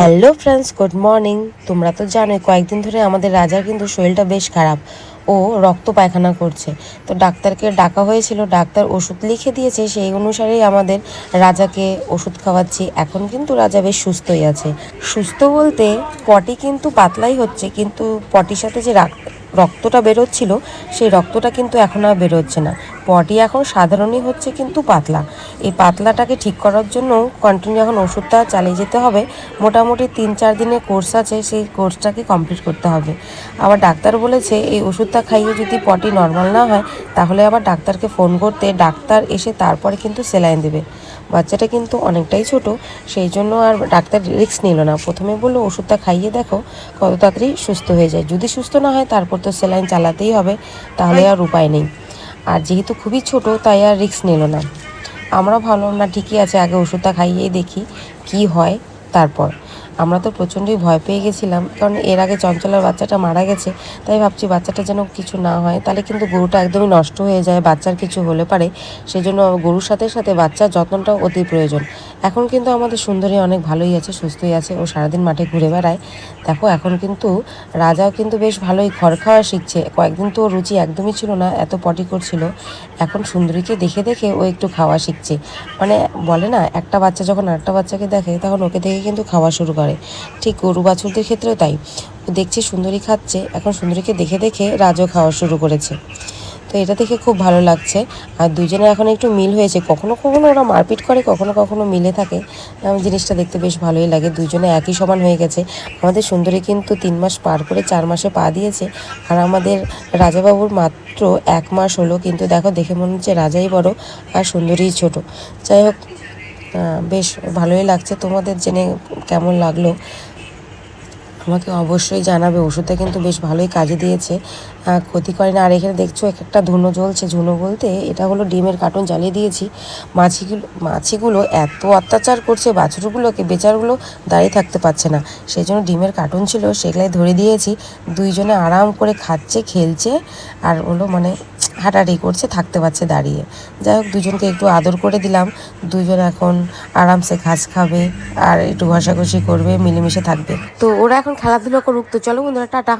Hello friends, good morning. তোমরা তো জানোই কয়েকদিন ধরে আমাদের রাজার কিন্তু শরীরটা বেশ খারাপ। ও রক্ত পায়খানা করছে। তো ডাক্তারকে ডাকা হয়েছিল, ডাক্তার ওষুধ লিখে দিয়েছে, সেই অনুসারেই আমাদের রাজাকে ওষুধ খাওয়াচ্ছি। এখন কিন্তু রাজা বেশ সুস্থই আছে। সুস্থ বলতে পটি কিন্তু পাতলাই হচ্ছে, কিন্তু পটির সাথে যে রক্তটা বেরোচ্ছিল সেই রক্তটা কিন্তু এখন আর বেরোচ্ছে না। পটি এখন সাধারণই হচ্ছে, কিন্তু পাতলা। এই পাতলাটাকে ঠিক করার জন্য কন্টিনিউ এখন ওষুধটা চালিয়ে যেতে হবে। মোটামুটি 3-4 দিনের কোর্স আছে, সেই কোর্সটাকে কমপ্লিট করতে হবে। আবার ডাক্তার বলেছে এই ওষুধটা খাইয়ে যদি পটি নর্মাল না হয় তাহলে আবার ডাক্তারকে ফোন করতে, ডাক্তার এসে তারপরে কিন্তু স্যালাইন দেবে। বাচ্চাটা কিন্তু অনেকটাই ছোট, সেই জন্য আর ডাক্তার রিস্ক নিল না। প্রথমে বললো ওষুধটা খাইয়ে দেখো কত তাড়াতাড়ি সুস্থ হয়ে যায়, যদি সুস্থ না হয় তারপর তো স্যালাইন চালাতেই হবে, তাহলে আর উপায় নেই। আর যেহেতু খুবই ছোট তাই আর রিস্ক নিল না। আমরা ভাবলাম না ঠিকই আছে, আগে ওষুধটা খাইয়েই দেখি কি হয়। তারপর আমরা তো প্রচণ্ডই ভয় পেয়ে গেছিলাম, কারণ এর আগে চঞ্চলার বাচ্চাটা মারা গেছে। তাই ভাবছি বাচ্চাটা যেন কিছু না হয়, তাহলে কিন্তু গরুটা একদমই নষ্ট হয়ে যায়, বাচ্চার কিছু হলে পারে। সেই জন্য গরুর সাথে সাথে বাচ্চার যত্নটাও অতি প্রয়োজন। এখন কিন্তু আমাদের সুন্দরী অনেক ভালোই আছে, সুস্থই আছে। ও সারাদিন মাঠে ঘুরে বেড়ায়। দেখো এখন কিন্তু রাজাও কিন্তু বেশ ভালোই খড় খাওয়া শিখছে। কয়েকদিন তো রুচি একদমই ছিল না, এত পটি করছিল। এখন সুন্দরীকে দেখে দেখে ও একটু খাওয়া শিখছে। মানে বলে না, একটা বাচ্চা যখন আরেকটা বাচ্চাকে দেখে তখন ওকে দেখে কিন্তু খাওয়া শুরু করে। ঠিক গরু বাছুরদের ক্ষেত্রেও তাই। ও দেখছি সুন্দরী খাচ্ছে, এখন সুন্দরীকে দেখে দেখে রাজও খাওয়া শুরু করেছে। তো এটা দেখে খুব ভালো লাগছে। আর দুজনে এখন একটু মিল হয়েছে। কখনো কখনো ওরা মারপিট করে, কখনো কখনো মিলে থাকে। জিনিসটা দেখতে বেশ ভালোই লাগে। দুজনে একই সমান হয়ে গেছে। আমাদের সুন্দরী কিন্তু 3 মাস পার করে 4 মাসে পা দিয়েছে। আর আমাদের রাজাবাবুর মাত্র 1 মাস হলো, কিন্তু দেখো দেখে মনে হচ্ছে রাজাই বড় আর সুন্দরীই ছোট। যাই হোক, বেশ ভালোই লাগছে। তোমাদের জেনে কেমন লাগলো আমাকে অবশ্যই জানাবে। ওষুধটা কিন্তু বেশ ভালোই কাজে দিয়েছে, ক্ষতি করে না। আর এখানে দেখছো একটা ধুনো জ্বলছে। ধুনো বলতে এটা হলো ডিমের কার্টন জ্বালিয়ে দিয়েছি। মাছিগুলো এত অত্যাচার করছে বাছুরগুলোকে, বেচারগুলো দাঁড়িয়ে থাকতে পারছে না। সেই জন্য ডিমের কার্টন ছিল, সেগুলাই ধরে দিয়েছি। দুইজনে আরাম করে খাচ্ছে, খেলছে, আর হলো মানে হাঁটাহাঁটি করছে, থাকতে পারছে দাঁড়িয়ে। যাই হোক, দুজনকে একটু আদর করে দিলাম। দুজন এখন আরামসে ঘাস খাবে আর একটু ঘষাঘষি করবে, মিলেমিশে থাকবে। তো ওরা এখন খেলাধুলো করুক। তো চলো বন্ধুরা, টাটা।